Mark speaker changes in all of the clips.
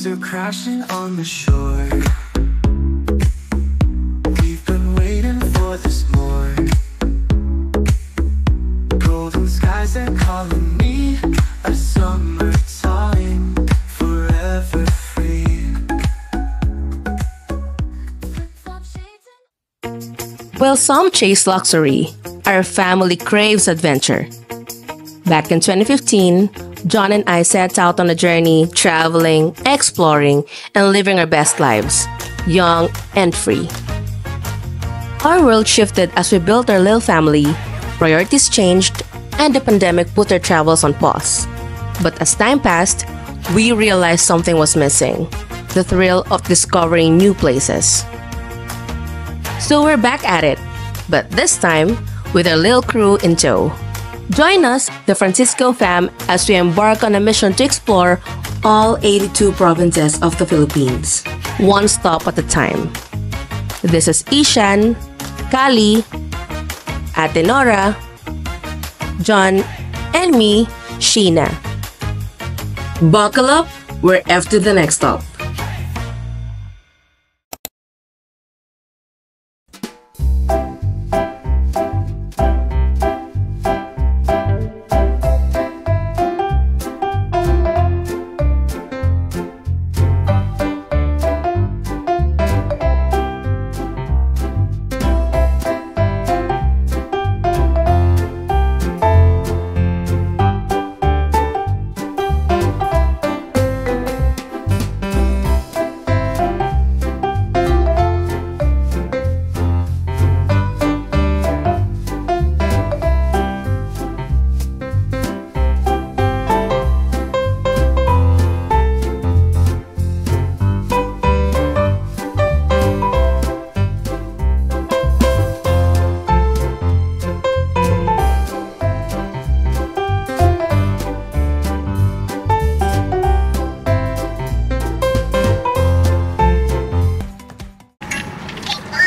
Speaker 1: are crashing on the shore. We've been waiting for this morn. Golden skies are calling me, a summertime, forever free.
Speaker 2: While some chase luxury, our family craves adventure. Back in 2015, John and I set out on a journey, traveling, exploring, and living our best lives, young and free. Our world shifted as we built our little family, priorities changed, and the pandemic put our travels on pause. But as time passed, we realized something was missing, the thrill of discovering new places. So we're back at it, but this time with our little crew in tow. Join us, the Francisco fam, as we embark on a mission to explore all 82 provinces of the Philippines, one stop at a time. This is Ishan, Kali, Ate Nora, John, and me, Sheena. Buckle up, we're off to the next stop.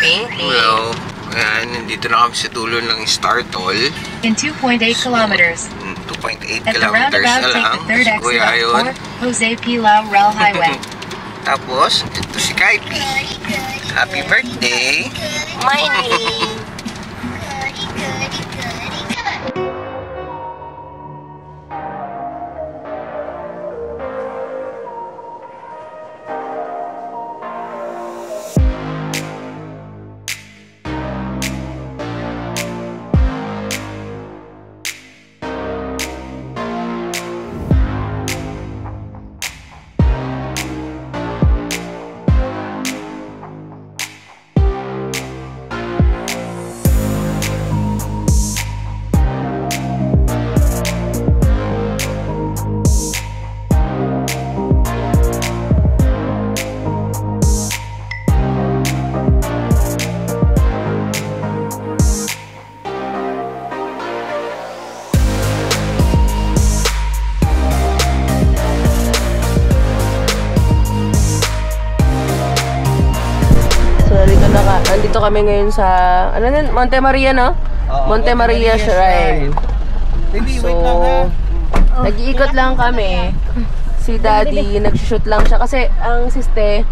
Speaker 3: Hello. Ayan, nandito na kami sa dulo ng Star Toll.
Speaker 4: In 2.8 kilometers.
Speaker 3: 2.8
Speaker 4: At the
Speaker 3: kilometers
Speaker 4: roundabout,
Speaker 3: na
Speaker 4: take
Speaker 3: lang.
Speaker 4: the third
Speaker 3: Si Kuya
Speaker 4: exit
Speaker 3: Ayon.
Speaker 4: on Jose P. Lau Rail Highway.
Speaker 3: Tapos, ito si Kaipi. Happy birthday!
Speaker 2: Andito kami ngayon sa, ano nun? Monte Maria, no? Monte Maria Shrine. So, nag-iikot lang kami. Si Daddy, nag-shoot lang siya. Kasi ang siste,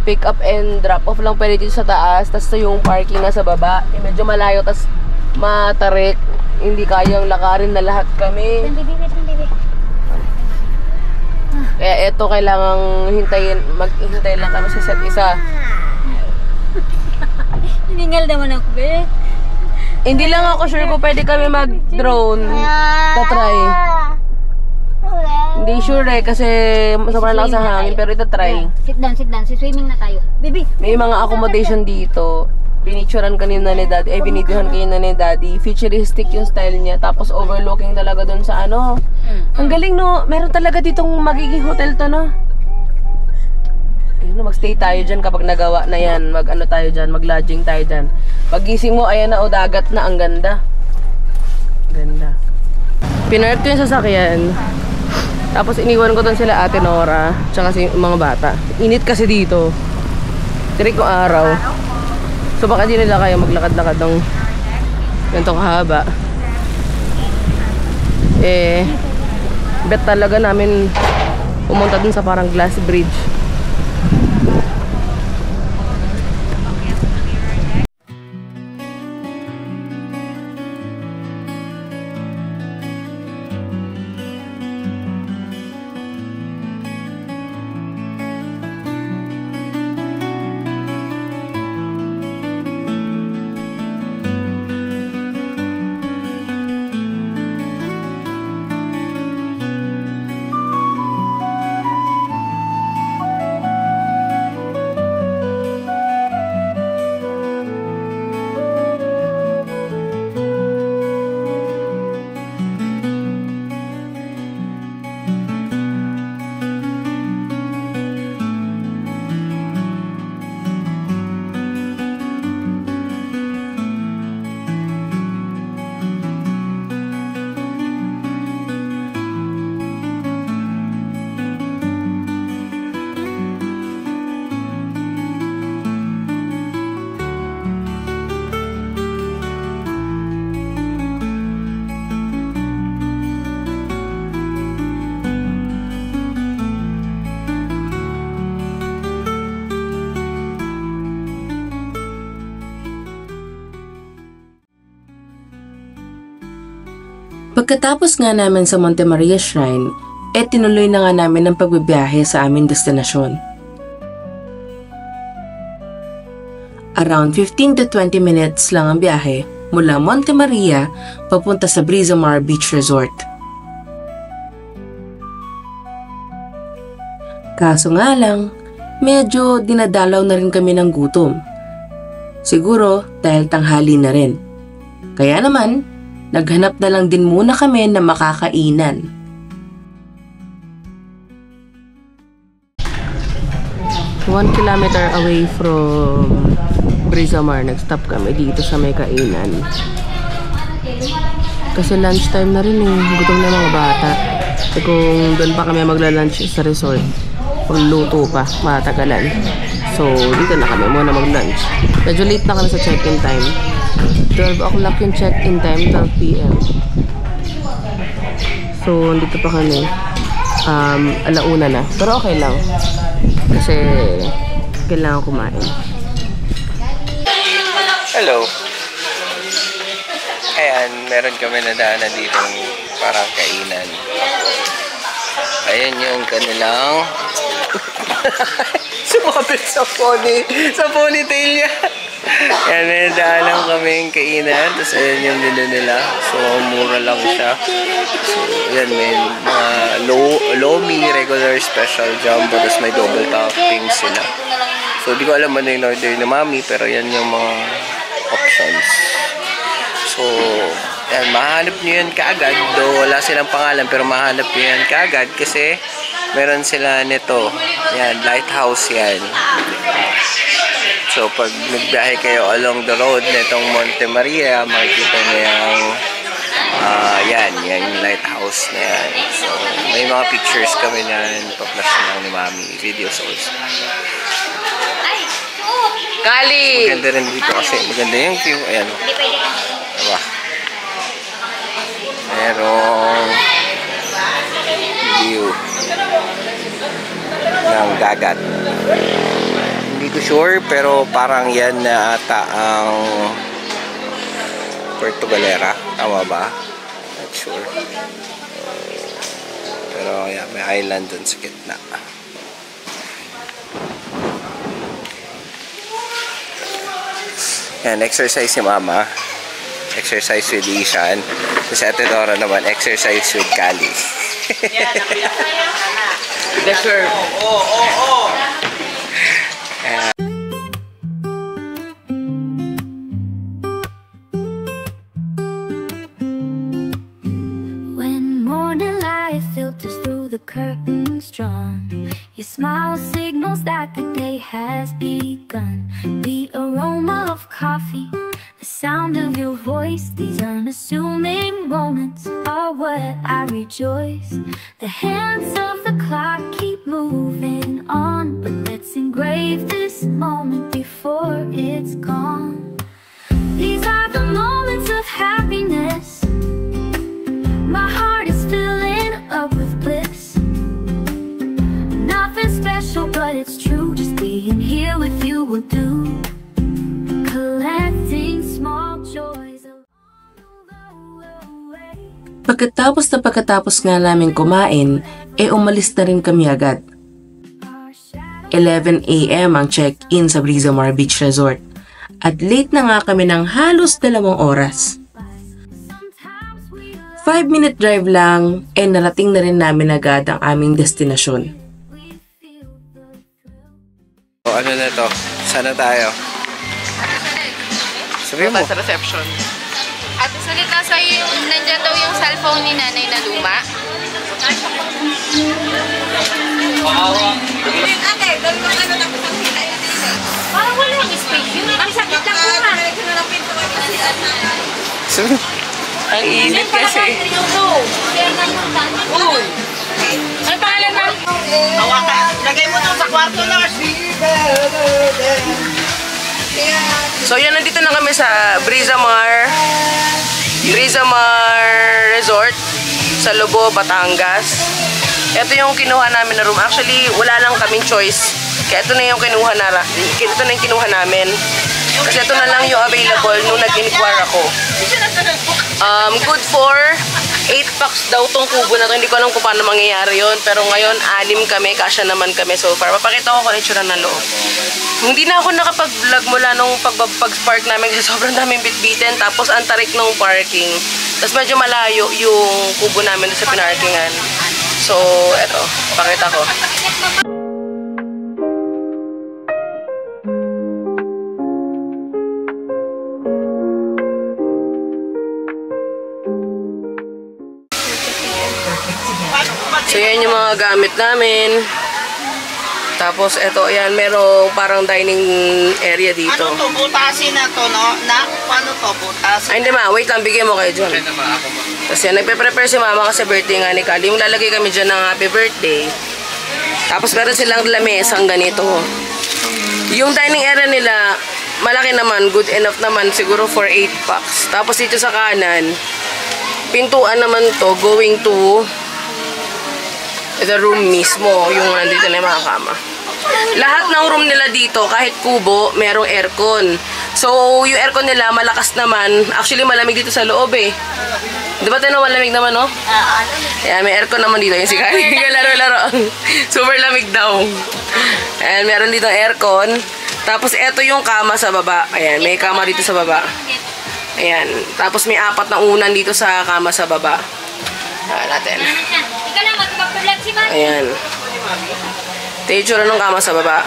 Speaker 2: pick up and drop off lang pwede dito sa taas. Tapos yung parking nasa baba. Medyo malayo, tapos matarik. Hindi kayang lakarin na lahat kami. Kaya eto, kailangang maghintay lang kami sa set isa.
Speaker 5: Hiningal naman ako, be.
Speaker 2: Hindi lang ako sure kung pwede kami mag-drone. Tatry. Hindi sure eh, kasi sobrang lakas sa hangin, pero itatry.
Speaker 5: Sit down. Swimming na tayo. Baby.
Speaker 2: May mga accommodation dito. Pinicturean kanina ni Daddy, ay binidyohan kanina ni Daddy. Futuristic yung style niya, tapos overlooking talaga dun sa ano. Ang galing, no? Meron talaga ditong magiging hotel to, no? Mag-stay tayo dyan kapag nagawa na yan. Mag-ano tayo dyan, mag-lodging tayo dyan. Pag-gising mo, ayan na, o dagat na, ang ganda. Ganda. Pinark ko yung sasakyan. Tapos iniwan ko doon sila Ate Nora, tsaka si mga bata. Init kasi dito. Tirik ko araw. So baka di nila kaya maglakad-lakad ng ganitong kahaba. Bet talaga namin pumunta dun sa parang glass bridge. Pagkatapos nga namin sa Monte Maria Shrine, tinuloy na nga namin ang pagbibiyahe sa aming destinasyon. Around 15 to 20 minutes lang ang biyahe mula Monte Maria papunta sa Brisamar Beach Resort. Kaso nga lang, medyo dinadalaw na rin kami ng gutom. Siguro dahil tanghali na rin. Kaya naman, naghanap na lang din muna kami na makakainan. One kilometer away from Brisamar, nag-stop kami dito sa may kainan. Kasi lunchtime na rin eh, gutom na mga bata. Kasi kung doon pa kami magla-lunch sa resort, magluto pa, matagalan. So, dito na kami muna mag-lunch. Medyo late na kami sa check-in time. 12 o'clock yung check-in time, 12 p.m. So, dito pa kami. Alauna na. Pero okay lang. Kasi, kailangan kumain.
Speaker 3: Hello. Ayan, meron kami nadaanan dito parang kainan. Ayan yung kanilang sumabit sa ponytail niya. Ayan, may nadaanan kaming kainan. Tapos ayan yung menu nila. So, mura lang siya. So, ayan, may mga lomi, regular, special, jumbo. Tapos may double toppings sila. So, di ko alam ano yung order ni Mami. Pero yan yung mga options. So, yan, mahanap nyo yan kaagad. Though wala silang pangalan, pero mahanap nyo yan kaagad kasi meron sila nito. Yan, lighthouse yan. So, pag nagbiyahe kayo along the road nitong Monte Maria, makikita nyo yung yan yung lighthouse na yan. So, may mga pictures kami na pa-flash lang ni Mami. Videos also.
Speaker 2: Kali!
Speaker 3: Maganda rin dito kasi maganda yung view. Ayan. Diba? Merong view ng dagat. Hindi ko sure pero parang yan na ata ang Puerto Galera. Tama ba? Not sure. Pero yeah, may island dun sa gitna. Yan, exercise si Mama. Exercise with Ishan. Tapos Ate Dora naman, exercise with Kali.
Speaker 2: Sure.
Speaker 6: When morning light filters through the curtains drawn, your smile signals that the day has begun. The aroma of coffee, the sound of your voice, these unassuming moments are what I rejoice. The hands of the clock keep moving on, but let's engrave this moment before it's gone. These are the moments of happiness. My heart is filling up with bliss. do, collecting small joys along the way.
Speaker 2: Pagkatapos nga namin kumain, umalis na rin kami agad. 11 AM ang check-in sa Brizamar Beach Resort at late na nga kami ng halos 2 oras. 5-minute drive lang, narating na rin namin agad ang aming destinasyon.
Speaker 3: O, ano na to? Sana tayo? Sabi mo.
Speaker 7: Sa reception. At sulit na sa'yo yung, nandyan daw yung cellphone ni nanay na luma. Parang wala yung space yun. Ang sakit lang po nga.
Speaker 3: Ang init kasi.
Speaker 7: Ano pangalan na?
Speaker 8: Hawakan. Lagay mo doon sa kwarto na.
Speaker 3: So yan, nandito na kami sa Brizamar Resort sa Lobo, Batangas. Ito yung kinuha namin na room. Actually, wala lang kaming choice. Kaya ito na yung kinuha namin. Kasi ito na lang yung available nung nag-inquire ako. Good for 8 packs daw tong kubo na to. Hindi ko alam kung paano mangyayari yun. Pero ngayon, 6 kami. Kasya naman kami so far. Papakita ko kung itsura ng loob. Hindi na ako nakapag-vlog mula nung pag-park namin kasi sobrang daming bitbitin. Tapos ang tarik ng parking. Tapos medyo malayo yung kubo namin sa pinarkingan. So, eto. Pakita ko. So, yan yung mga gamit namin. Tapos, eto, ayan, merong parang dining area dito.
Speaker 8: Ano to? Butasin na to, no? Paano to? Butasin?
Speaker 3: Ay, hindi ma. Wait lang. Bigyan mo kayo John. Tapos yan, nagpe-prepare si mama kasi birthday nga ni Kali. Yung lalagay kami dyan ng happy birthday. Tapos meron silang lamesang ganito. Yung dining area nila, malaki naman. Good enough naman. Siguro for 8 packs. Tapos dito sa kanan, pintuan naman to going to the room mismo, yung nandito na yung mga kama. Lahat ng room nila dito, kahit kubo, merong aircon. So, yung aircon nila, malakas naman. Actually, malamig dito sa loob eh. Di ba tayo malamig naman, no? Ayan, may aircon naman dito. Yung si Kari, laro-laro. Super lamig daw. Ayan, meron dito aircon. Tapos, eto yung kama sa baba. Ayan, may kama dito sa baba. Ayan. Tapos, may 4 na unan dito sa kama sa baba. Ayan natin. Ayan. Ito yung tsura ng kama sa baba.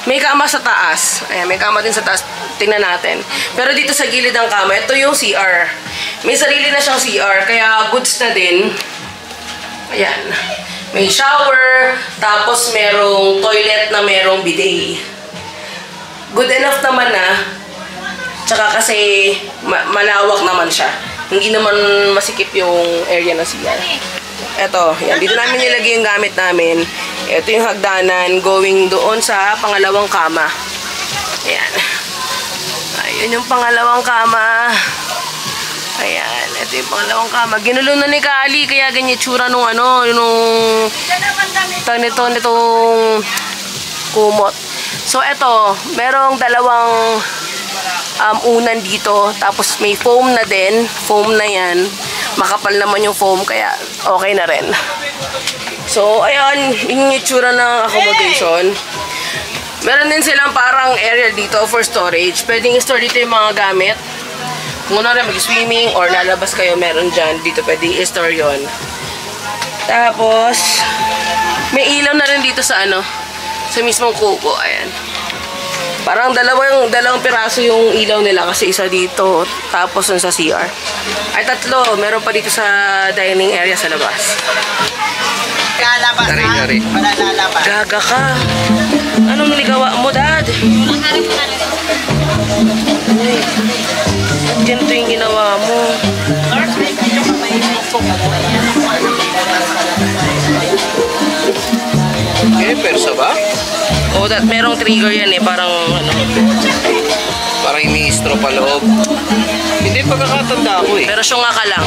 Speaker 3: May kama sa taas. Ayan, may kama din sa taas. Tingnan natin. Pero dito sa gilid ng kama, ito yung CR. May sarili na siyang CR, kaya goods na din. Ayan. May shower, tapos merong toilet na merong bidet. Good enough naman na. Tsaka kasi malawak naman siya. Hindi naman masikip yung area ng CR. Eto, yan. Dito namin nilagay yung gamit namin. Ito yung hagdanan going doon sa pangalawang kama. Ayan. Ayun yung pangalawang kama. Ayan. Ito yung pangalawang kama. Ginulo na ni Kali, kaya ganyan tsura nung ano, nung nitong kumot. So, eto, merong dalawang unan dito. Tapos may foam na din. Foam na yan. Makapal naman yung foam, kaya okay na rin. So, ayan, yung itsura ng accommodation. Meron din silang parang area dito for storage. Pwedeng i-store dito yung mga gamit. Kung ano rin mag-swimming or lalabas kayo, meron dyan. Dito pwedeng i-store yun. Tapos, may ilaw na rin dito sa ano, sa mismong kubo. Ayan. Parang dalawang piraso yung ilaw nila kasi isa dito, tapos sa CR. Ay, 3. Meron pa dito sa dining area sa labas.
Speaker 8: Lalabas na. Wala lalabas.
Speaker 3: Gaga ka. Anong niligawa mo, Dad? Ganito yung ginawa mo. Persa ba? Oo, merong trigger yan eh. Parang ano, parang may straw pa loob. Hindi, pagkakatanda ko eh. Pero syunga ka lang.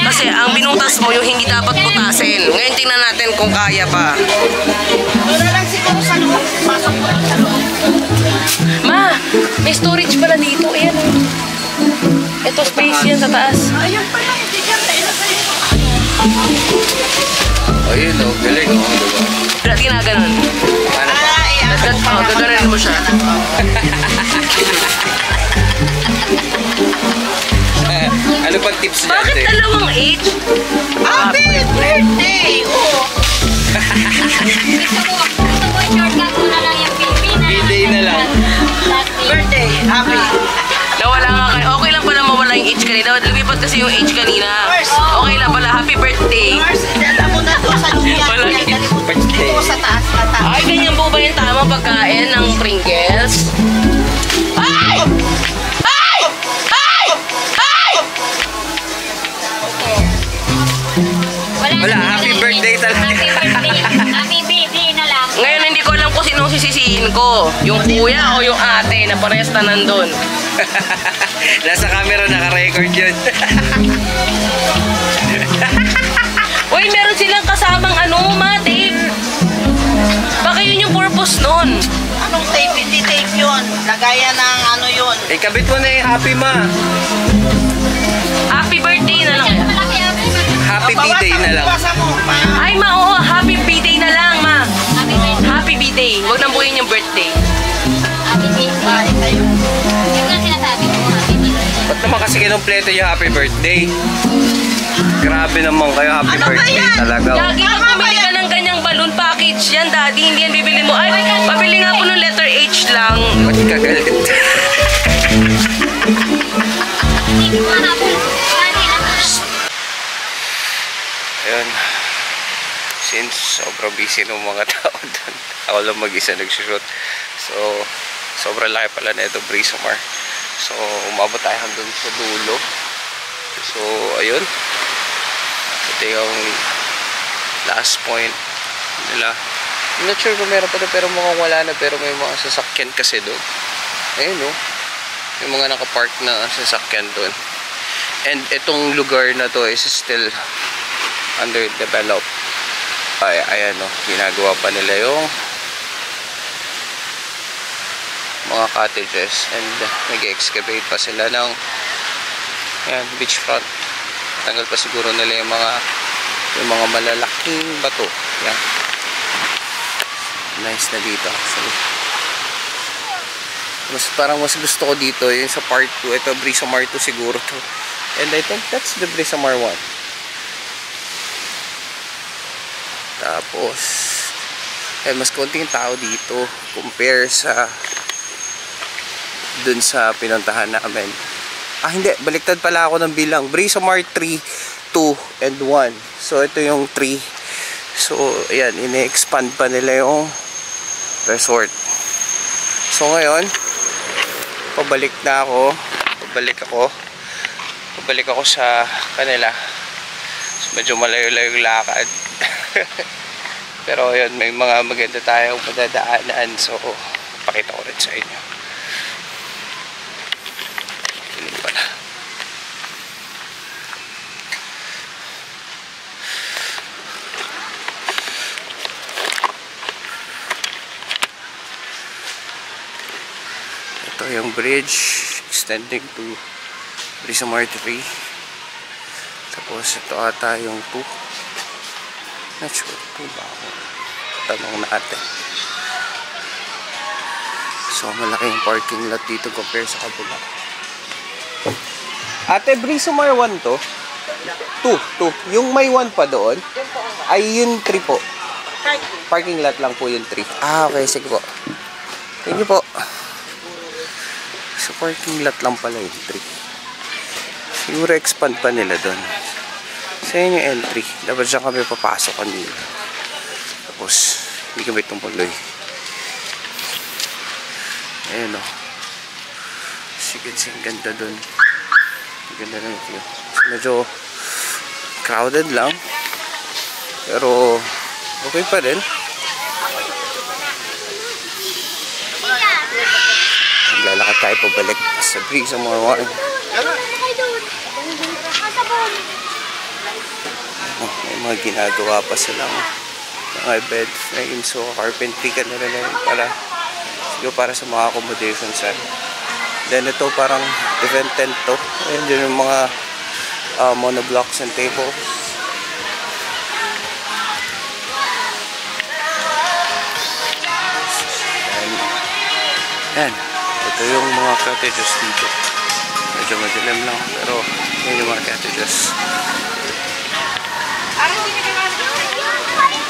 Speaker 3: Kasi ang binutas mo yung hindi dapat butasin. Ngayon tingnan natin kung kaya pa.
Speaker 8: Wala lang siguro sa loob. Pasok mo lang sa loob.
Speaker 2: Ma, may storage pala dito. Ayan o. Ito space yan sa taas.
Speaker 8: Ayun pala, hindi ka ilagay.
Speaker 3: Ayun o, galing o. Diba?
Speaker 2: Ba't ginaganon?
Speaker 3: Paano ba?
Speaker 2: Gaganon mo siya.
Speaker 3: Ano pang tips dyan?
Speaker 2: Bakit dalawang H?
Speaker 8: Happy birthday! Oh!
Speaker 5: Gusto mo shortcut mo na lang yung
Speaker 3: B-day na lang.
Speaker 8: Birthday, happy.
Speaker 2: Nawala nga kayo. Okay lang pala mawala yung H kanina. Lumipat kasi yung H kanina. Okay lang pala. Happy birthday.
Speaker 8: Mars, dala mo na to sa Gia.
Speaker 2: Wala.
Speaker 8: Birthday. Ito sa taas na taas.
Speaker 2: Ay, ganyan po ba yung tamang pagkain ng Pringles? Ay! Ay! Ay! Ay!
Speaker 3: Wala, happy birthday talaga.
Speaker 5: Happy birthday. Happy birthday na lang.
Speaker 2: Ngayon hindi ko alam kung sinong sisisihin ko. Yung kuya o yung ate na parehas na nandun.
Speaker 3: Nasa camera naka-record yun.
Speaker 2: Uy, meron silang kasamang tape. Baka yun yung purpose nun.
Speaker 8: Anong tape? Hindi tape yun. Lagayan ng ano yun.
Speaker 3: Ikabit mo na yung happy ma.
Speaker 2: Happy birthday na lang.
Speaker 3: Happy B-day na lang.
Speaker 8: Bawasan mo pa.
Speaker 2: Ay, ma, oo. Happy B-day na lang, ma.
Speaker 5: Happy birthday.
Speaker 2: Happy B-day. Huwag nang buhin yung birthday.
Speaker 5: Happy birthday.
Speaker 8: Bye tayo.
Speaker 5: Yung nga sinasabi ko, happy birthday.
Speaker 3: Ba't naman kasi kinumpleto yung happy birthday? Grabe naman kayo, happy
Speaker 8: Ano ba
Speaker 3: birthday
Speaker 8: yan?
Speaker 3: talaga.
Speaker 2: Lagi pag bumili ka ng ganyang balloon package yan, daddy. Hindi yan bibili mo. Ay, pabili nga po ng letter H lang.
Speaker 3: Ba't ka galit?
Speaker 5: Hindi ko mahabol.
Speaker 3: Ayun. Since sobrang busy ng mga tao doon, ako lang mag-isa nag-shoot. So, sobrang laki pala na ito, Brisomar. So, umabot tayo hanggang sa dulo. So, ayun. Ito yung last point nila. I'm not sure kung meron pa doon, pero mukhang wala na. Pero may mga sasakyan kasi doon. Ayun, no? May mga nakapark na sasakyan doon. And itong lugar na to is still underdeveloped. Ay, ayan, no? Ginagawa pa nila yung mga cottages and nag-excavate pa sila ng ayan, beachfront. Tanggal pa siguro nila yung mga malalaking bato. Yan. Nice na dito actually. Parang mas gusto ko dito yung sa part 2. Ito Brisomar 2 siguro to. And I think that's the Brisomar 1. Tapos mas konting tao dito compare sa dun sa pinuntahan namin. Hindi, baliktad pala ako ng bilang. Brisomar 3, 2, and 1. So ito yung 3. So ayan, ini-expand pa nila yung resort. So ngayon pabalik ako sa kanila. So, medyo malayo-layo yung lakad. Pero ayun, may mga maganda tayong madadaanan. So pakita ko rin sa inyo. Yun pala. Ito yung bridge extending to Brisomar 3. Tapos ito ata yung 2. Not sure, 2 ba ako? Tanong natin. So malaki yung parking lot dito compare sa kabila. Ate, Brisomar 1 to? 2. Yung may 1 pa doon ay yun 3 po. Parking lot lang po yung 3. Okay, sige po. Thank you po. So parking lot lang pala yung 3. Siguro expand pa nila doon. So yun yung entry. Dapat dyan kami papasok kanina. Tapos hindi kami tumuloy. Ayan o. Sige, ang ganda doon. Ang ganda ng view. So, medyo crowded lang. Pero okay pa rin. Lalakad tayo pabalik sa Brisomar 1. May mga ginagawa pa silang mga bed frame. So carpentry ka na rin para Siguro para sa mga accommodation set. Then ito parang event tent to. Ayan din yung mga monoblocks and tables. Ayan. Ito yung mga cottages dito. Medyo madilim lang pero yun yung mga cottages.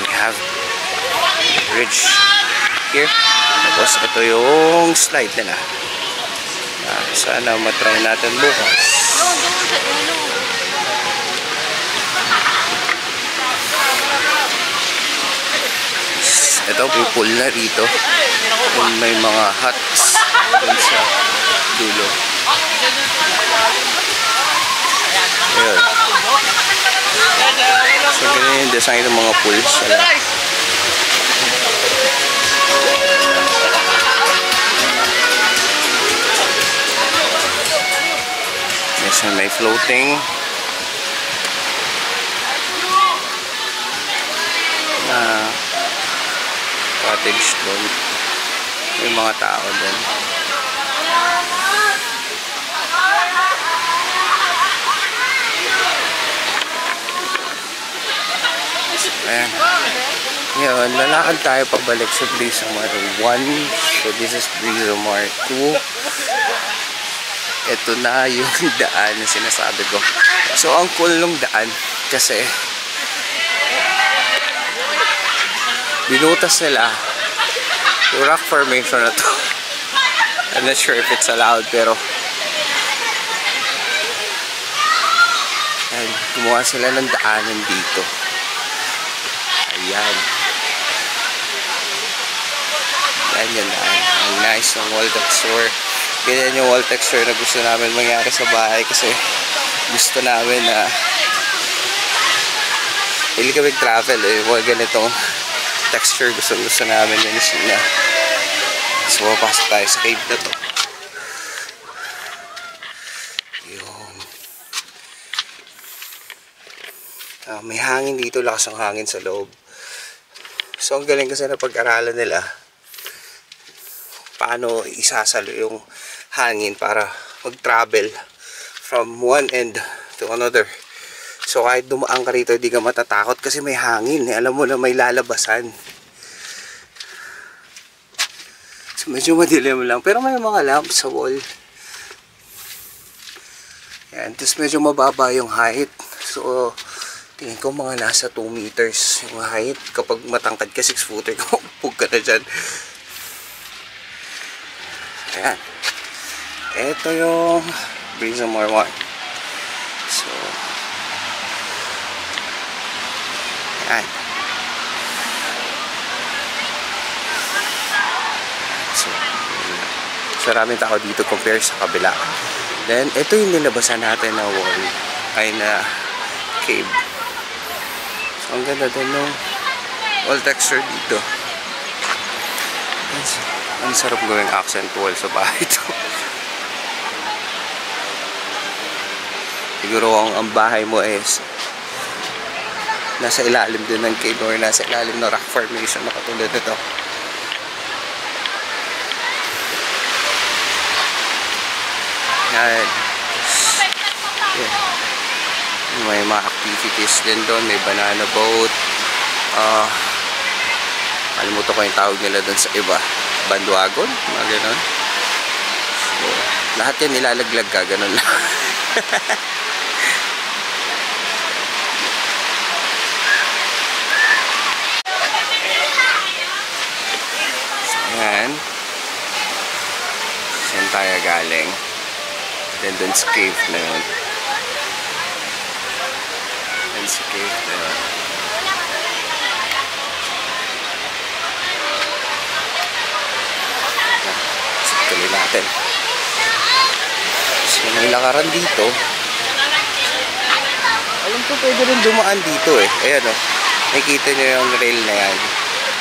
Speaker 3: We have bridge here. Tapos ito yung slide nila. Sana matry natin bukas. Ito may pool na rito. May mga huts dun sa dulo. Ayun. So ganyan yung design ng mga pools. Yes, may floating na cottage doon. May mga tao doon. Ayan. Ngayon, lalakad tayo pabalik sa Brisamar 1. So this is Brisamar 2. Ito na yung daan na sinasabi ko. So ang cool nung daan kasi binutas nila yung rock formation na to. I'm not sure if it's allowed pero ayan, gumawa sila ng daanan dito. Ayan. Ayan yung daan. Ang nice ng wall texture. Ganyan yung wall texture na gusto namin mangyari sa bahay kasi gusto namin na hindi kami travel eh. Mga ganitong texture gusto namin yun na. So papasok tayo sa cave na to. Yun. May hangin dito, lakas ang hangin sa loob. So ang galing kasi na pag-aralan nila paano isasalo yung hangin para mag-travel from one end to another. So kahit dumaan ka rito, hindi ka matatakot kasi may hangin. Alam mo na may lalabasan. So medyo madilim lang. Pero may mga lamps sa wall. Yan. Tapos medyo mababa yung height. So tingin ko mga nasa 2 meters yung height. Kapag matangkad ka, 6 footer ka, upog ka na dyan. Ayan. Ito yung Brisamar 1. So, ayan. So, maraming tao dito compare sa kabila. Then, ito yung nilabasan natin na wall. Ay na cave. So, ang ganda din ng wall texture dito. Ang sarap gawing accent wall sa bahay ito. Siguro ang bahay mo is nasa ilalim din ng cave or nasa ilalim ng rock formation na katulad nito. Yan. Yeah. May mga activities din doon. May banana boat. Kalimutan ko yung tawag nila doon sa iba. Bandwagon, mga gano'n. So, lahat yan nilalaglag ka, gano'n lang. So, ayan. Saan tayo galing? Then dun sa cave na yun. Dun sa cave na yun. Tuloy natin. So may lakaran dito. Alam ko pwede rin dumaan dito eh. Ayan o. Nakikita nyo yung rail na yan.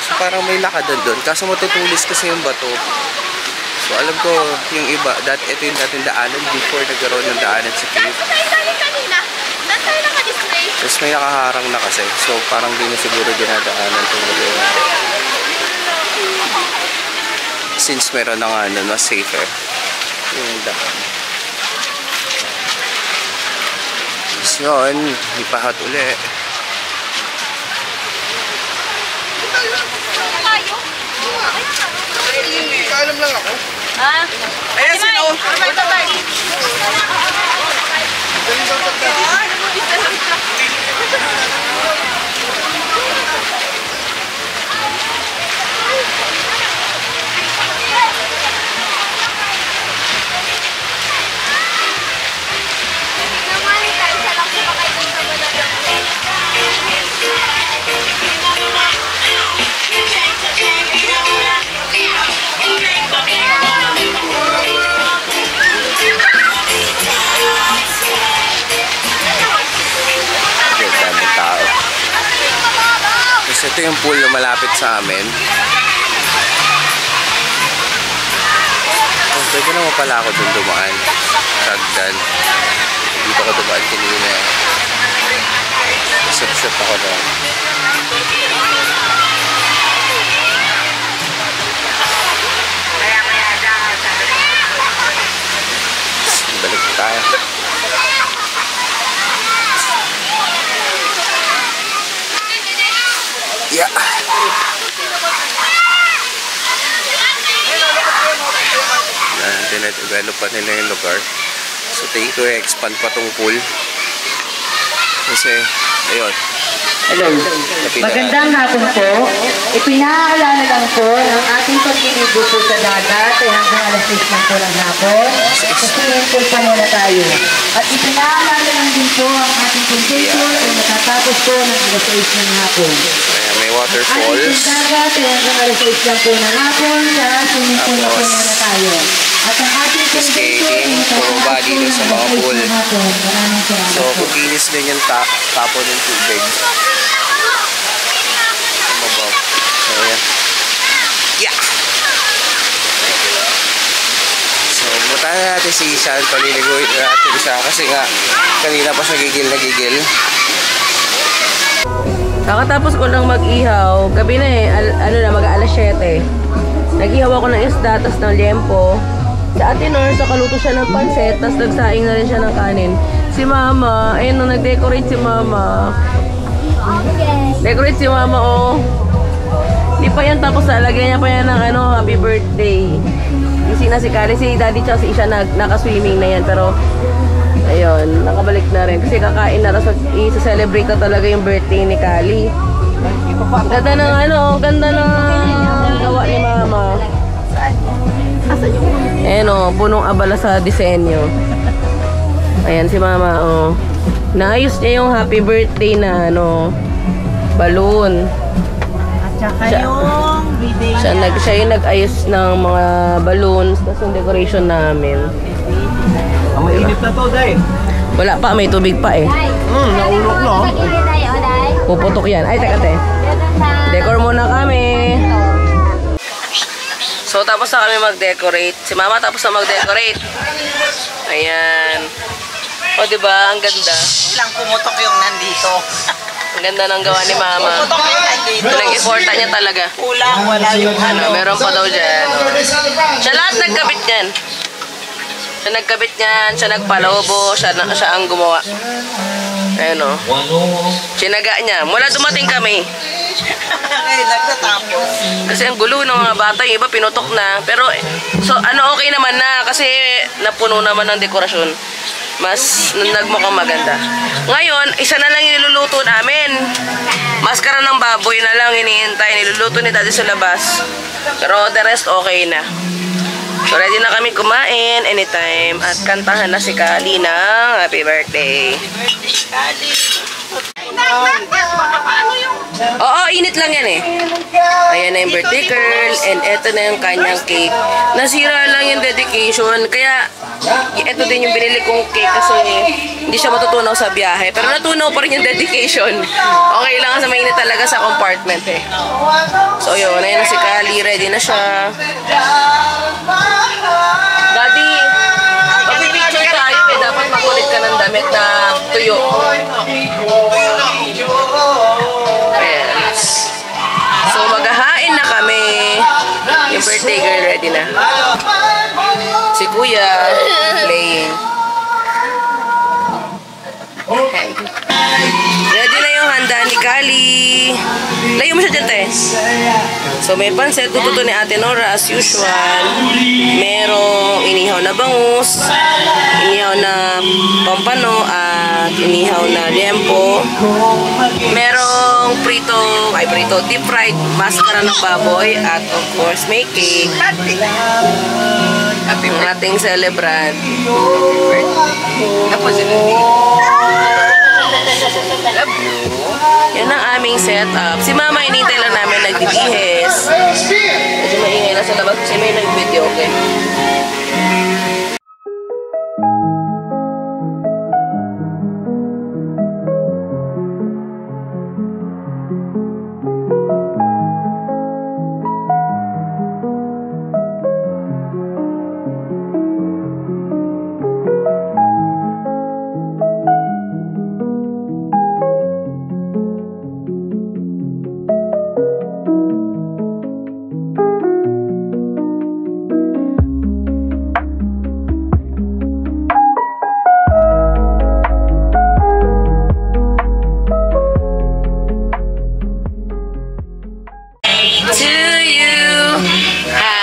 Speaker 3: So parang may lakadan doon. Kaso matutulis kasi yung bato. So alam ko yung iba. Ito yung dating daanan before nagkaroon ng daanan sa cave. Tapos may nakaharang na kasi. So parang di na siguro dinadaanan itong Since meron na nga nun, mas safer. Yung daan. So yun, ipahat uli.
Speaker 8: Kaalam lang ako.
Speaker 7: Ha?
Speaker 8: Ayan sino?
Speaker 3: Ito yung pool na malapit sa amin. Oh, pwede naman pala ako dun dumaan. Sagdan. Dito ako dumaan kanina. Shoot ako doon. Balik tayo. Yeah. Tine-develop pa nila yung lugar. So tingin ko i-expand pa tong pool. Kasi, ayun.
Speaker 9: Hello. Magandang hapon po. Ipinaalala lang po ang ating pagliligo po sa dagat ay hanggang alas 6 lang po ng hapon. Kasi po pa muna tayo. At ipinaalala lang din po ang ating convention ay matatapos po ng alas 6 ng hapon.
Speaker 3: Ayan, may waterfalls.
Speaker 9: Ang dagat ay hanggang alas 6 lang po ng hapon. Kaya swimming pool na po muna tayo. At ang ating convention ay matatapos po ng alas 6 ng hapon. Maraming salamat
Speaker 3: So,
Speaker 9: po.
Speaker 3: kukinis din yung tapo ng tubig. Mabaw. So, ayan. Yeah! So, buta na natin si Ishan. Paliliguin na natin siya kasi nga kanina pa siya gigil.
Speaker 2: Kakatapos ko lang mag-ihaw, gabi na eh, mag-alas 7. Nag-ihaw ako ng isda, tas ng liempo. Sa Ate Nor, kaluto siya ng pansit, tas nagsaing na rin siya ng kanin. Si Mama, ayun nung nag-decorate si Mama. Decorate si Mama, oh. Di pa yan tapos, lagyan niya pa yan ng happy birthday. Isi na si Kali, si Daddy tsaka si Isha naka-swimming na yan, pero ayun, nakabalik na rin. Kasi kakain na, tapos i-celebrate na talaga yung birthday ni Kali. Ganda ng ganda ng gawa ni Mama. Ayan o, punong abala sa disenyo. Ayan si Mama, oh. Naayos niya yung happy birthday na balloon.
Speaker 8: At saka yung video
Speaker 2: Siya yung nag-ayos ng mga balloons, tapos yung decoration namin.
Speaker 3: Mainit na to, Day.
Speaker 2: Wala pa, may tubig pa eh.
Speaker 3: Naulok na.
Speaker 2: Puputok yan. Ay, teka te. Decor muna kami. So, tapos na kami mag-decorate. Si Mama tapos na mag-decorate. Ayan. O, diba? Ang ganda.
Speaker 8: lang pumutok yung nandito.
Speaker 2: Ang ganda ng gawa ni Mama.
Speaker 8: Pumutok yung nandito.
Speaker 2: Pinag-effortan niya talaga.
Speaker 8: Kulang, wala yung
Speaker 2: Meron pa daw dyan. Siya lahat nagkabit niyan. Siya nagkabit niyan. Siya nagpalobo. Siya ang gumawa. Ayan o. Sinaga niya. Mula dumating kami.
Speaker 8: Ay, nagtatapos.
Speaker 2: Kasi ang gulo ng mga bata, yung iba pinutok na. Pero, okay naman na. Kasi napuno naman ng dekorasyon. Mas nagmukhang maganda. Ngayon, isa na lang yung niluluto namin. Maskara ng baboy na lang iniintay. Niluluto ni Daddy sa labas. Pero the rest okay na. So, ready na kami kumain anytime. At kantahan na si Kali ng happy birthday. Oo, init lang yan eh. Ayan na yung birthday girl. And eto na yung kanyang cake. Nasira lang yung dedication. Kaya, eto din yung binili kong cake kasi hindi siya matutunaw sa biyahe. Pero natunaw pa rin yung dedication. Okay lang kasi mainit talaga sa compartment eh. So yun, ayan na si Kali. Ready na siya. Daddy, pag-picture tayo eh. Dapat makulit ka ng damit na tuyo. Ayan. So maghahain na kami. Yung birthday girl ready na
Speaker 3: playing. Okay. Ready na yung handa ni Kali. Layo mo siya dyan, te. So, may pansit. Tututo ni Ate Nora as usual. Merong inihaw na bangus, inihaw na pampano, at inihaw na liempo. Merong deep fried maskara ng baboy, at of course, may cake. Ang ating celebrant. Yan ang aming setup. Si Mama, inintay lang namin nagbibihis. Kasi maingay na sa labas kasi may nag-video, okay?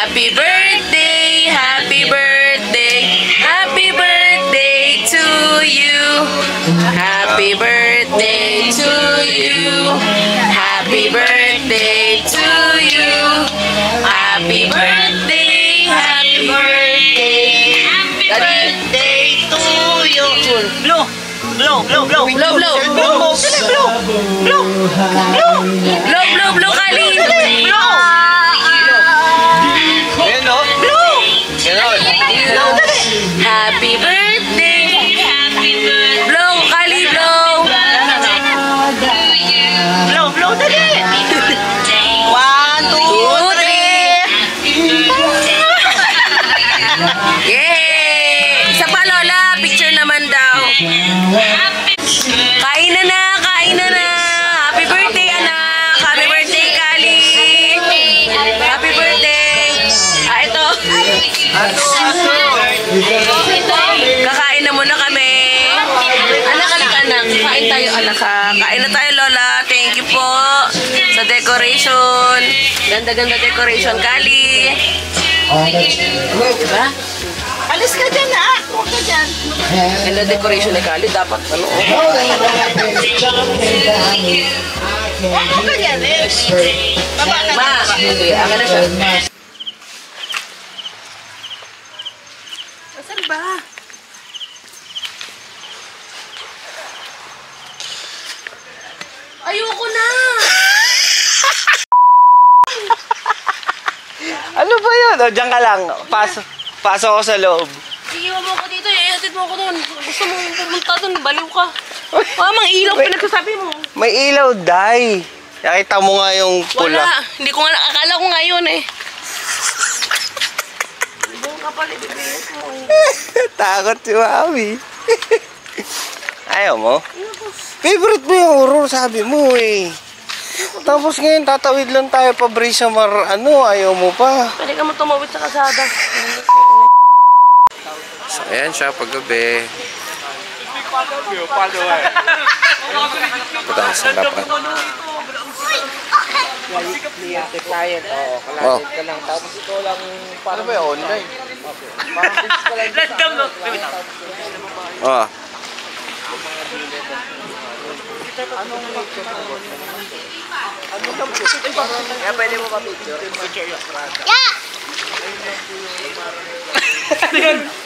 Speaker 3: Happy birthday to you. Happy birthday to you. Happy birthday. Happy birthday. Happy birthday to you.
Speaker 8: Blow. Blow, blow, blow.
Speaker 3: Blow, blow.
Speaker 8: Blow, blow. Blow. Blow.
Speaker 3: Blow, blow, blow, Kali.
Speaker 8: Blow.
Speaker 3: Ayan, no?
Speaker 8: Blow.
Speaker 3: Blow. Happy birthday. Happy birthday. Blow, Kali, blow.
Speaker 8: Blow, blow, dali. 1, 2, 3.
Speaker 3: Yay! Isa pa, Lola. Picture naman daw. Kain na na, kain na na. Happy birthday, anak. Happy birthday, Kali. Happy birthday. Ito. Kakain na muna kami. Anak, anak. Kain tayo, anak, ha. Kain na tayo, Lola. Thank you po sa decoration. Ganda-ganda decoration, Kali. Diba?
Speaker 8: Alis ka dyan, ha? Huwag ka dyan.
Speaker 3: Ganda decoration ni Kali. Dapat, ano,
Speaker 8: Huwag ka dyan, eh. Baba ka
Speaker 3: Ma, hindi. Akin na siya. Asan ba? Ayoko na!
Speaker 10: Ano ba yun? O, dyan ka lang. Pasok ako sa loob.
Speaker 3: Iiwan mo ko dito, ihatid mo ko doon. Gusto mo pumunta doon, baliw ka. Mang ilaw, pinagsasabi mo.
Speaker 10: May ilaw, Day. Nakita mo nga yung pula.
Speaker 3: Wala, hindi ko nga nakakala ko ngayon eh. Buong kapal, ibibilis mo.
Speaker 10: Takot si Mami. Ayaw mo? Favorite mo yung horror, sabi mo eh. Tapos ngayon, tatawid lang tayo pa Brisa ayaw mo pa.
Speaker 3: Pwede ka mo tumawid sa kasada.
Speaker 10: So, ayan siya paggabi. Pataas ang dapat. Oh. Ano ba yung online? Oh.
Speaker 3: Kaya pwede mo pa-picture?
Speaker 5: Yeah!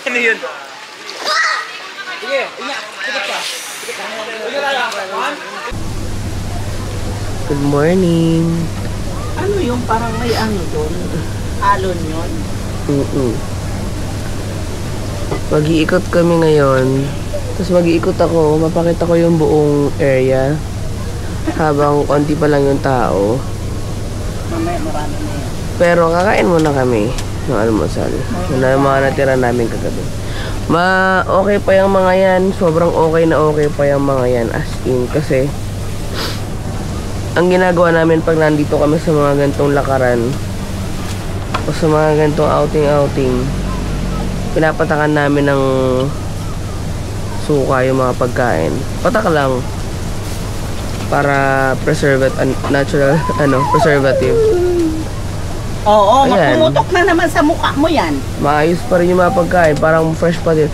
Speaker 10: Ano yun?
Speaker 3: Good morning.
Speaker 8: Ano yung parang may ano doon? Alon yun?
Speaker 3: Mag-iikot kami ngayon. Tapos mag-iikot ako. Mapakita ko yung buong area. Habang konti pa lang yung tao.
Speaker 8: Mamaya marami na yan.
Speaker 3: Pero kakain muna kami ng almusal. Yun na yung mga natira namin kagabi. Okay pa yung mga yan. Sobrang okay na okay pa yung mga yan. As in, kasi ang ginagawa namin pag nandito kami sa mga gantong lakaran o sa mga gantong outing-outing, pinapatakan namin ng suka yung mga pagkain. Patak lang. Para natural, preservative.
Speaker 8: Oo,
Speaker 3: Ayan.
Speaker 8: mapumutok na naman sa mukha mo yan.
Speaker 3: Maayos pa rin yung mga pagkain. Parang fresh pa din.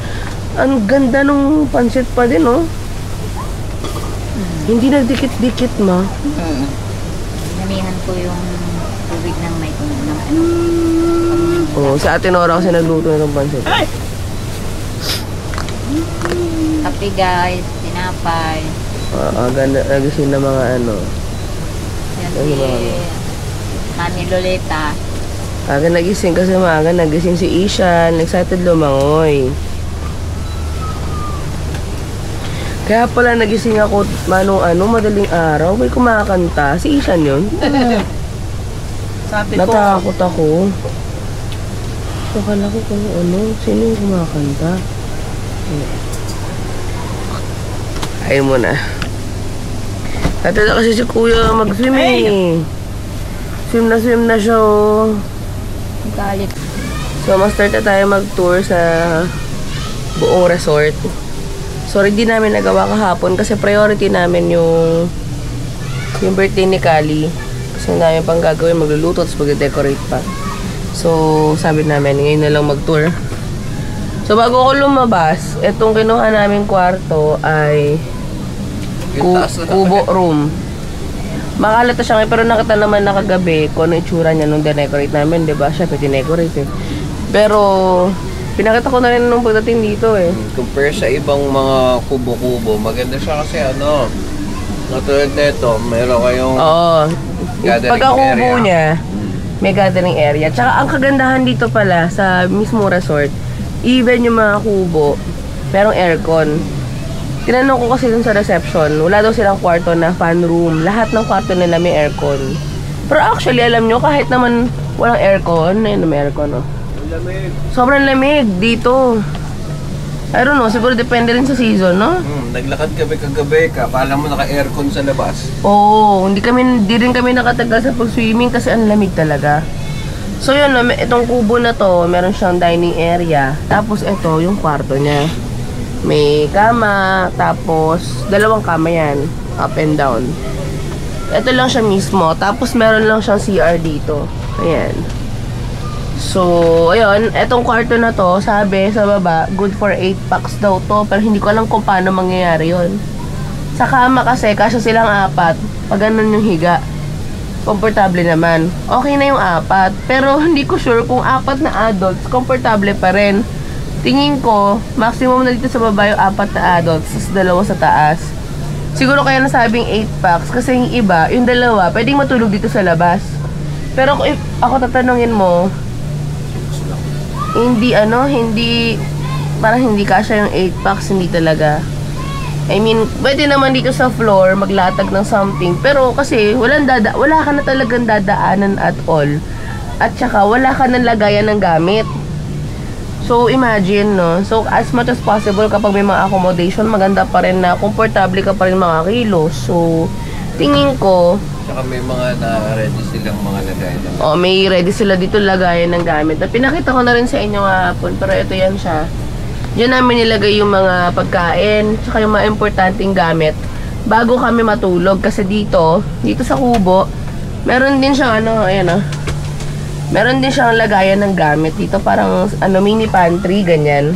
Speaker 3: Ang ganda nung pansit pa din, oh. Hindi nagdikit-dikit, ma.
Speaker 5: Namihan ko yung tubig ng may
Speaker 3: Oo, si Ate Nora kasi nagluto ng pansit.
Speaker 8: Ay!
Speaker 5: kape guys, tinapay.
Speaker 3: Ganda, nagising na mga ano.
Speaker 5: Yan si Mami Loleta.
Speaker 3: Aga nagising kasi maaga, nagising si Ishan, excited lumangoy. Kaya pala nagising ako madaling araw, may kumakanta. Si Ishan yun.
Speaker 8: Sabi ko,
Speaker 3: natakot ako. Akala ko kung sino yung kumakanta. Ayun mo na. Dati na kasi si Kuya mag-swim eh. Swim na siya oh.
Speaker 5: Galit.
Speaker 3: So, mag-start na tayo mag-tour sa buong resort. Sorry, di namin nagawa kahapon kasi priority namin yung birthday ni Kali. Kasi namin pang gagawin, magluluto, tapos mag-decorate pa. So, sabi namin, ngayon na lang mag-tour. So, bago ko lumabas, itong kinuha namin kwarto ay kubo room. Makalat na siya ngayon, pero nakita naman na kagabi kung ano itsura niya nung decorate namin, diba? Siyempre, tinecorate eh. Pero, pinakita ko na rin nung pagdating dito eh.
Speaker 10: Compare sa ibang mga kubo-kubo, maganda siya kasi katulad nito, meron kayong
Speaker 3: pagkakubo niya, may gathering area. Tsaka ang kagandahan dito pala sa mismo resort, even yung mga kubo, merong aircon. Tinanong ko kasi dun sa reception, wala daw silang kwarto na fan room. Lahat ng kwarto nila may aircon. Pero actually, alam nyo, kahit naman walang aircon, ayun, may aircon, oh. Sobrang lamig dito. I don't know, siguro depende rin sa season, no?
Speaker 10: Naglakad kagabi, kala mo naka-aircon sa labas.
Speaker 3: Oo, di rin kami nakatagal sa pag-swimming kasi ang lamig talaga. So yun, itong kubo na to, meron siyang dining area. Tapos ito, yung kwarto niya. May kama, tapos 2 kama yan, up and down. Ito lang siya mismo, tapos meron lang siyang CR dito. Ayan. So, ayun, etong kwarto na to, sabi sa baba, good for 8 packs daw to, pero hindi ko alam kung paano mangyayari yun. Sa kama kasi, kasya silang 4, pag ganun yung higa. Komportable naman. Okay na yung 4, pero hindi ko sure kung 4 na adults, komportable pa rin. Tingin ko, maximum na dito sa baba yung 4 na adults, 2 sa taas. Siguro kaya nasabing 8 packs, kasi yung iba, yung 2, pwedeng matulog dito sa labas. Pero kung ako tatanungin mo, parang hindi kasya yung 8 packs, hindi talaga. I mean, pwede naman dito sa floor maglatag ng something, pero kasi wala ka na talagang dadaanan at all. At saka wala ka nang lagayan ng gamit. So imagine, no? So as much as possible kapag may mga accommodation, maganda pa rin na komportable ka pa rin makakilos. So tingin ko,
Speaker 10: Tsaka may mga na-ready silang mga lagayan.
Speaker 3: may ready sila dito lagayan ng gamit. At pinakita ko na rin sa inyo hapon, pero ito yan siya. Diyan namin nilagay yung mga pagkain, tsaka yung mga importanteng gamit bago kami matulog. Kasi dito sa kubo, meron din siyang meron din siyang lagayan ng gamit dito, parang mini pantry, ganyan.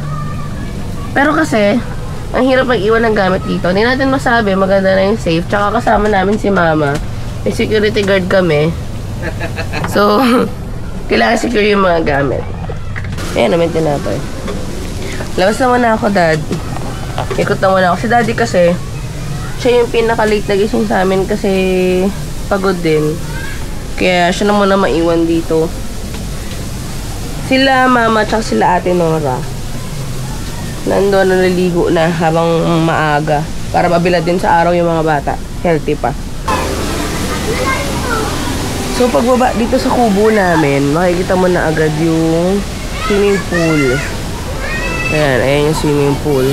Speaker 3: Pero kasi, ang hirap mag-iwan ng gamit dito. Hindi natin masabi, maganda na yung safe. Tsaka kasama namin si Mama. May security guard kami. So, kailangan secure yung mga gamit. Ayan naman tinapay. Labas naman na ako, Dad. Ikot naman ako. Si Daddy kasi, siya yung pinaka-late nagising sa amin kasi pagod din. Kaya siya na muna maiwan dito. Sila Mama tsaka sila Ate Nora nandoon naliligo na habang maaga para mabilad din sa araw yung mga bata. Healthy pa. So pagbaba dito sa kubo namin, makikita mo na agad yung swimming pool. Ayan yung swimming pool.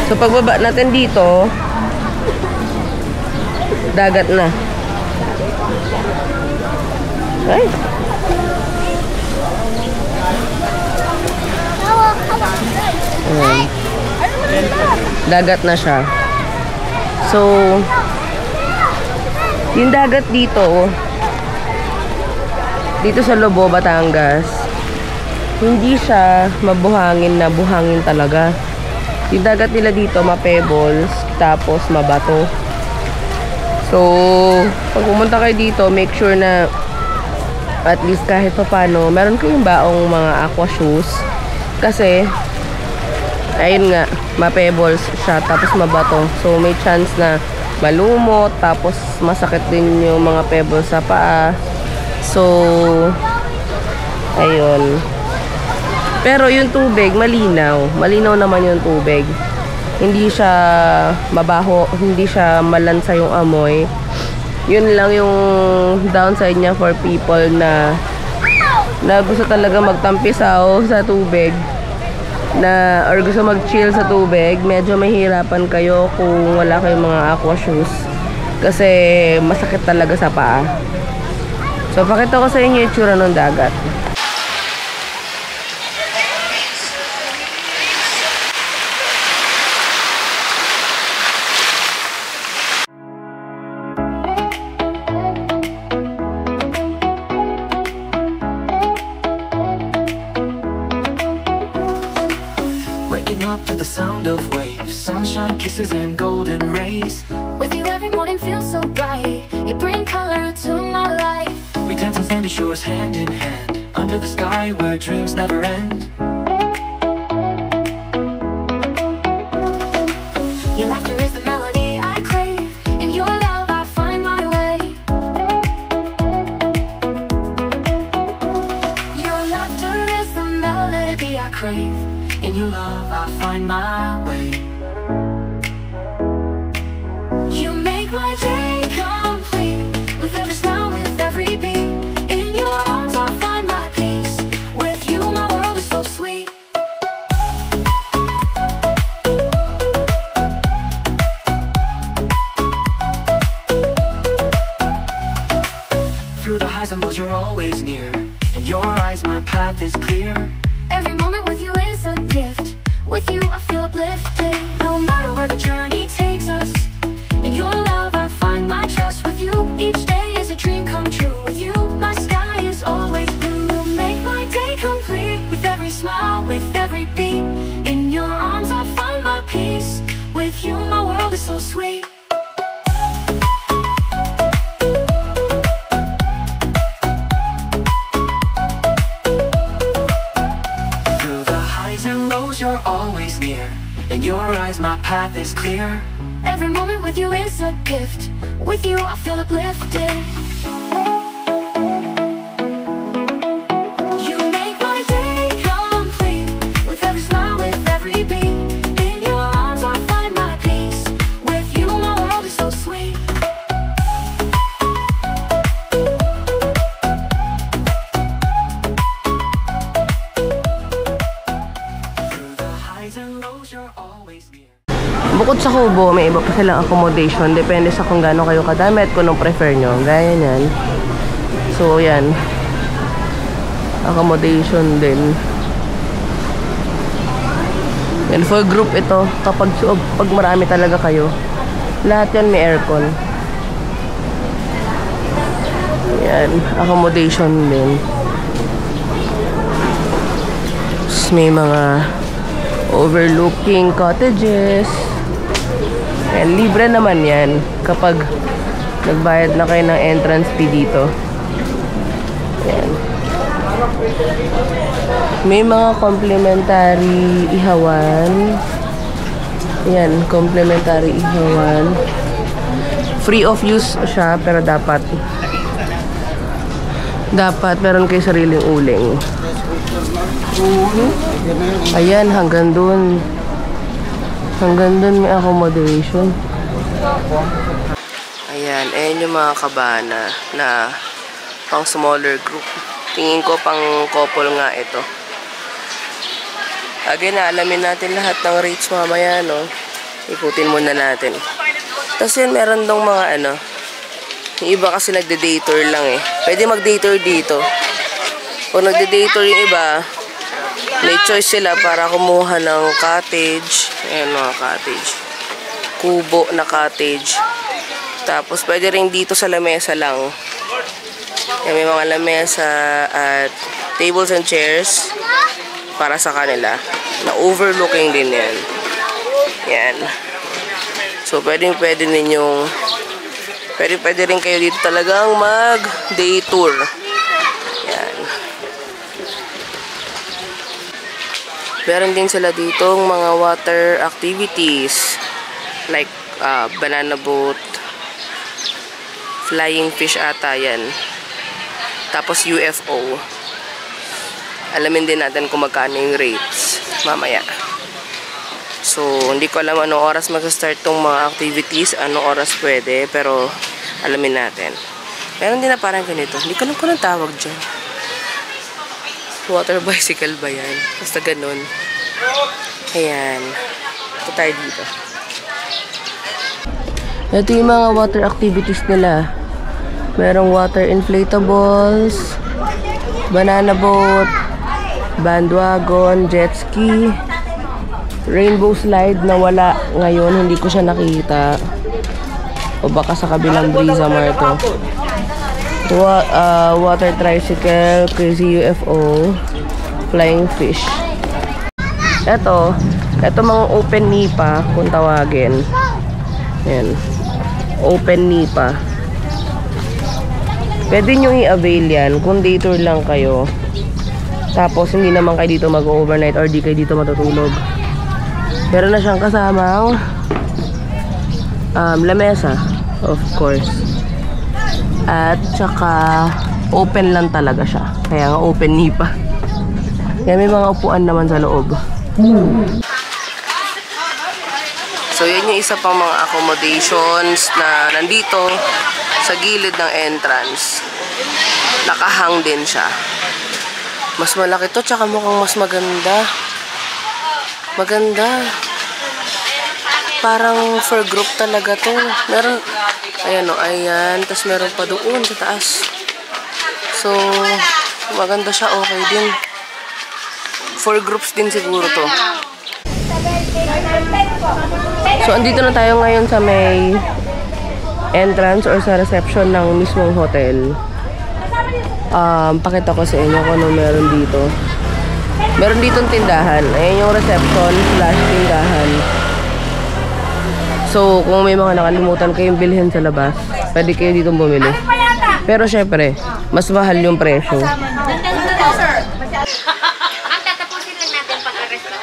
Speaker 3: So pagbaba natin dito, dagat na.
Speaker 2: Ay! Ayan. Dagat na siya. So, yung dagat dito sa Lobo, Batangas, hindi siya mabuhangin na buhangin talaga. Yung dagat nila dito, ma-pebbles, tapos mabato. So, pag pumunta kayo dito, make sure na at least kahit pa paano, meron kayong baong mga aqua shoes. Kasi, ayun nga, ma-pebbles siya, tapos mabato. So, may chance na malumot, tapos masakit din yung mga pebbles sa paa. So, ayun. Pero yung tubig, malinaw. Malinaw naman yung tubig. Hindi siya mabaho, hindi siya malansa yung amoy. Yun lang yung downside niya for people na gusto talaga magtampisaw sa tubig. Or gusto mag-chill sa tubig. Medyo mahirapan kayo kung wala kayong mga aqua shoes. Kasi masakit talaga sa paa. So, pakita ko sa inyo yung itsura ng dagat.
Speaker 1: To the sound of waves, sunshine, kisses, and golden rays.
Speaker 6: With you every morning feels so bright. You bring color to my life.
Speaker 1: We dance on sandy shores hand in hand, under the sky where dreams never end.
Speaker 6: Your laughter is the melody I crave. In your love I find my way. Your laughter is the melody I crave.
Speaker 1: In your love I find my way.
Speaker 6: You make my day complete. With every smile, with every beat. In your arms I find my peace. With you my world is so sweet.
Speaker 1: Through the highs and lows you're always near. In your eyes my path is clear.
Speaker 6: Every moment with you is a gift. With you I feel uplifted. No matter where the journey takes us. In your love I find my trust. With you each day is a dream come true. With you my sky is always blue. You make my day complete. With every smile, with every beat. In your arms I find my peace. With you my world is so sweet.
Speaker 1: You're always near. In your eyes my path is clear.
Speaker 6: Every moment with you is a gift. With you I feel uplifted. You make my day complete. With every smile, with every beat. In your arms I find my peace. With you my world is so sweet.
Speaker 2: Bukod sa kubo, may iba pa silang accommodation. Depende sa kung gaano kayo kadami at kung anong prefer nyo. Gaya yan. So, yan. Accommodation din. Yan, for group ito. Pag marami talaga kayo. Lahat yan may aircon. Yan, accommodation din. Tapos may mga overlooking cottages. And libre naman yan kapag nagbayad na kayo ng entrance fee dito. Yan. May mga complimentary ihawan. Yan, complimentary ihawan. Free of use siya, pero dapat meron kayo sariling uling. Ayan, hanggang dun. Hanggang dun may accommodation. Ayan, ayan yung mga kabana na pang smaller group. Tingin ko pang couple nga ito. Again, alamin natin lahat ng rates mamaya, no? Ikutin muna natin. Tapos yun, meron dong mga yung iba kasi nagde-day tour lang eh. Pwede mag-day tour dito. Kung nagde-day tour yung iba, may choice sila para kumuha ng cottage. Ayan mga cottage. Kubo na cottage. Tapos pwede rin dito sa lamesa lang. May mga lamesa at tables and chairs para sa kanila. Na overlooking din yan. Yan. So pwede ninyong pwede rin kayo dito talagang mag day tour. Yan. Meron din sila ditong mga water activities like banana boat, flying fish ata yan. Tapos UFO. Alamin din natin kung magkano yung rates mamaya. So, hindi ko alam anong oras mag-start tong mga activities, anong oras pwede, pero alamin natin. Meron din na parang ganito. Hindi ko alam kung anong tawag dyan. Water bicycle ba yan? Basta ganun. Ayan. Ito tayo dito. Ito yung mga water activities nila. Merong water inflatables, banana boat, bandwagon, jet ski, rainbow slide na wala ngayon, hindi ko siya nakita. O baka sa kabilang Brisa Mar to. Water tricycle, crazy UFO, flying fish. Ito mga open nipa kung tawagin. Yan. Open nipa. Pwede nyo i-avail yan kung day tour lang kayo. Tapos hindi naman kayo dito mag-overnight or di kayo dito matutulog. Meron na siyang kasamang lamesa, of course. At saka open lang talaga siya. Kaya nga open nipa. Kaya may mga upuan naman sa loob. So yan yung isa pang mga accommodations na nandito sa gilid ng entrance. Nakahang din siya. Mas malaki to, tsaka mukhang mas maganda. Maganda. Parang for group talaga to. Meron, ayan o, ayan. Tapos meron pa doon sa taas. So, maganda siya, okay din. For groups din siguro to. So, andito na tayo ngayon sa may entrance or sa reception ng mismong hotel. Pakita ko sa inyo kung ano meron dito. Meron ditong tindahan. Ayan yung reception / tindahan. So, kung may mga nakalimutan kayong bilhin sa labas, pwede kayo ditong bumili. Pero syempre, mas mahal yung presyo.
Speaker 7: Ang tatapusin lang natin pag-restaurant.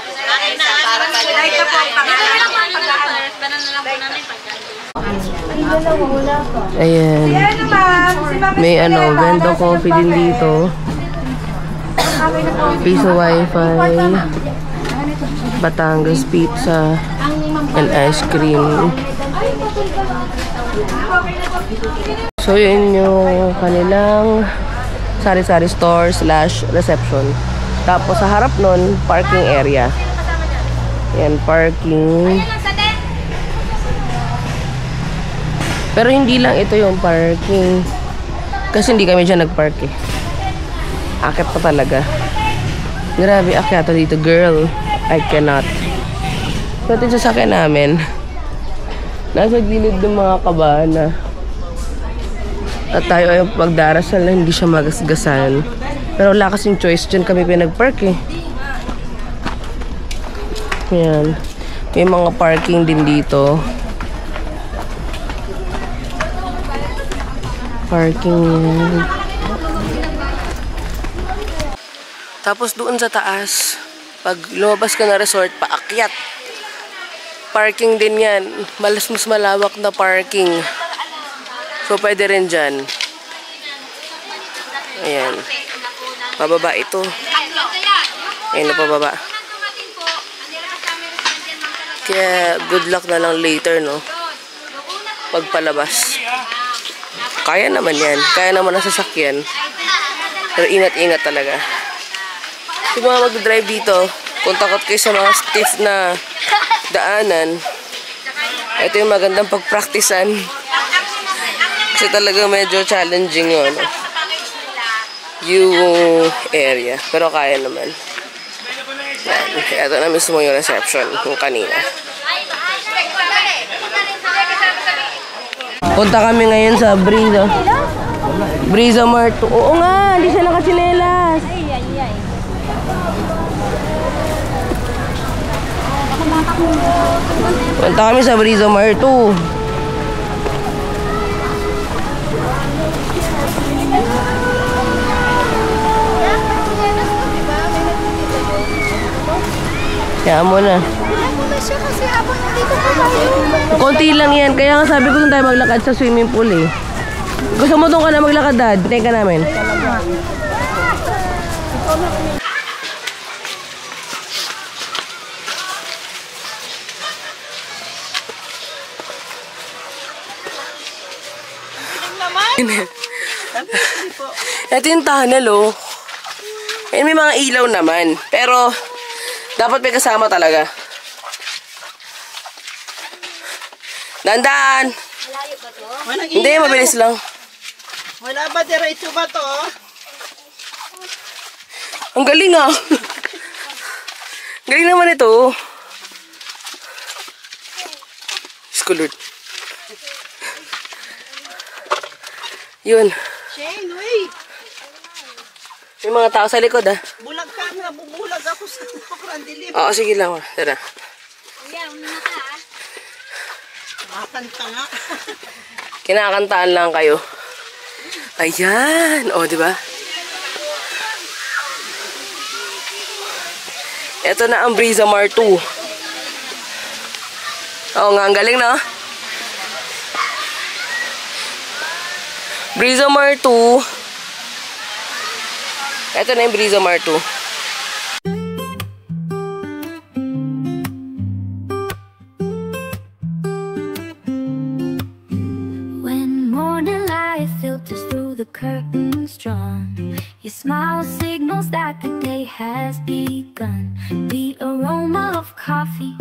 Speaker 2: Ayan. May Vendo Coffee din dito. Piso Wi-Fi. Batangas Pizza. And ice cream. So, yun yung kanilang sari-sari store / reception. Tapos, sa harap nun, parking area. Yan, parking. Pero hindi lang ito yung parking. Kasi hindi kami dyan nag-park eh. Akit pa talaga. Grabe, akyato dito, girl. I cannot. So, ito yung sasakyan namin. Nasa gilid ng mga kabana. At tayo ay magdarasal na hindi siya magasgasan. Pero wala kasing choice dyan kami pinag-park eh. Yan. May mga parking din dito. Parking yan. Tapos doon sa taas, pag lumabas ka na resort, paakyat. Parking din yan. Mas malawak na parking. So, pwede rin dyan. Ayan. Pababa ito. Ayan na pababa. Kaya, good luck na lang later, no? Pagpalabas. Kaya naman yan. Kaya naman ang sasakyan. Pero ingat-ingat talaga. Yung mga mag-drive dito, kung takot kayo sa mga stiff na daanan, ito yung magandang pagpraktisan. Kasi talaga medyo challenging yun. yung area. Pero kaya naman. Ito na mismo yung reception yung kanina. Punta kami ngayon sa Brizo Mart. Oo nga, hindi siya nakasinelas. Punta kami sa Brizo Mart 2. Kaya mo na. Konti lang yan. Kaya nga sabi ko doon tayo maglakad sa swimming pool eh. Gusto mo doon ka na maglakad, Dad? Hintayin ka namin. Ito yung tunnel oh. May mga ilaw naman. Pero dapat may kasama talaga. Dandan!
Speaker 8: Malayo ba to?
Speaker 2: Hindi, mabilis lang.
Speaker 8: Wala ba diretso ba to?
Speaker 2: Ang galing ah. Galing naman ito. Skulord. Yun.
Speaker 8: Shane, wait!
Speaker 2: May mga tao sa likod ah.
Speaker 8: Bulag ka na, bubulag ako sa sobrang dilim.
Speaker 2: Oo, sige lang. Tara.
Speaker 8: Kuya, umina ka ah. Makakanta nga.
Speaker 2: Kinakantaan lang kayo. Ayan. O, diba? Ito na ang Brizo Mart 2. Oo nga, ang galing na. Brizo Mart 2. Ito na yung Brizo Mart 2.
Speaker 6: When morning light filters through the curtains drawn, your smile signals that the day has begun. The aroma of coffee,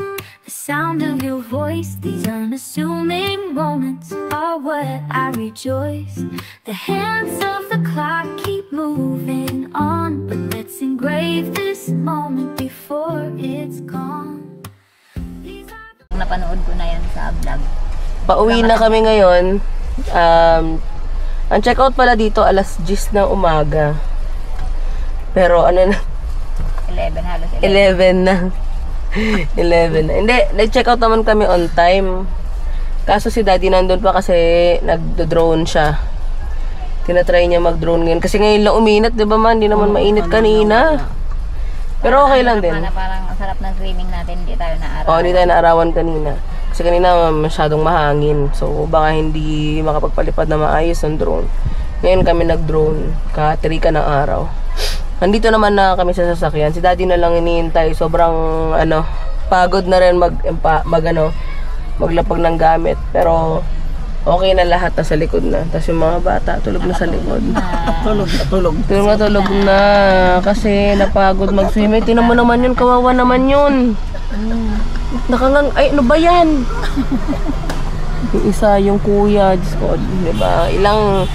Speaker 6: the sound of your voice, these unassuming moments are what I rejoice. The hands of the clock keep moving on, but let's engrave this moment before it's gone.
Speaker 5: Napanood ko na yan sa vlog.
Speaker 2: Pauwi na kami ngayon. Ang checkout pala dito alas 10 ng umaga. Pero ano na?
Speaker 5: 11 halos
Speaker 2: 11 na. 11 na. Hindi, nag-checkout naman kami on time. Kaso si Daddy nandun pa kasi nag-drone siya. Tinatry niya mag-drone ngayon. Kasi ngayon lang uminit, di ba man? Hindi naman mainit kanina. Pero okay lang din.
Speaker 5: Parang ang sarap ng swimming natin, hindi tayo naarawan.
Speaker 2: Oo, hindi tayo naarawan kanina. Kasi kanina masyadong mahangin. So baka hindi makapagpalipad na maayos ng drone. Ngayon kami nag-drone. Ka-3 ng araw. Nandito naman na kami sa sasakyan. Si Daddy na lang iniintay. Sobrang pagod na rin maglapag ng gamit. Pero okay na lahat, nasa likod na. Tapos yung mga bata tulog na sa likod. Tulog na kasi napagod mag-swimming. Tingnan mo naman yun, kawawa naman yun. Ay, ano ba yan? Yung isa, yung kuya, Diyos ko, diba? Ilang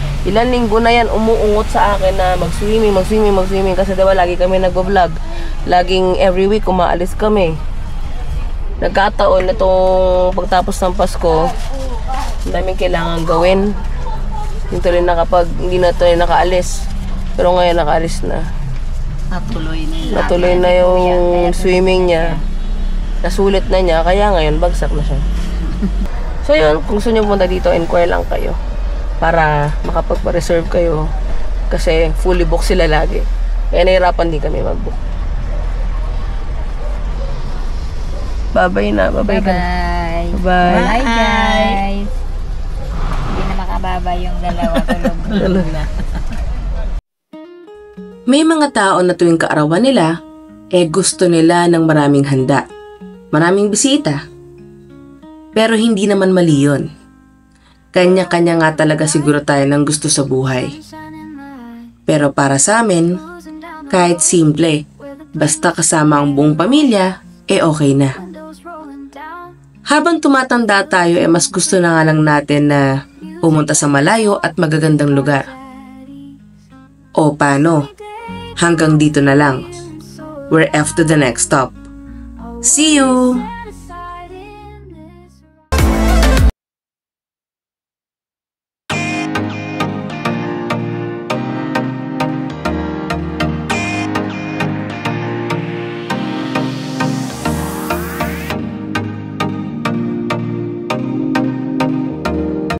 Speaker 2: linggo na yan umuungot sa akin na mag-swimming kasi diba lagi kami nagbo-vlog. Laging every week umaalis kami. Nagkataon na itong pagtapos ng Pasko, ang daming kailangan gawin. Hindi na tuloy nakaalis. Pero ngayon nakaalis na. Natuloy na yung swimming niya. Nasulit na niya, kaya ngayon bagsak na siya. So yun, kung gusto nyo pumunta dito, inquire lang kayo para makapagpa-reserve kayo kasi fully book sila lagi. Kaya nahirapan din kami mag-book. Bye-bye na, bye-bye ka. Bye.
Speaker 5: Bye guys. Hindi na makababay yung dalawa, tulog na.
Speaker 2: May mga tao na tuwing kaarawan nila, gusto nila ng maraming handa. Maraming bisita. Pero hindi naman mali yun. Kanya-kanya nga talaga siguro tayo ng gusto sa buhay. Pero para sa amin, kahit simple, basta kasama ang buong pamilya, okay na. Habang tumatanda tayo, mas gusto na nga lang natin na pumunta sa malayo at magagandang lugar. O paano? Hanggang dito na lang. We're off to the next stop. See you!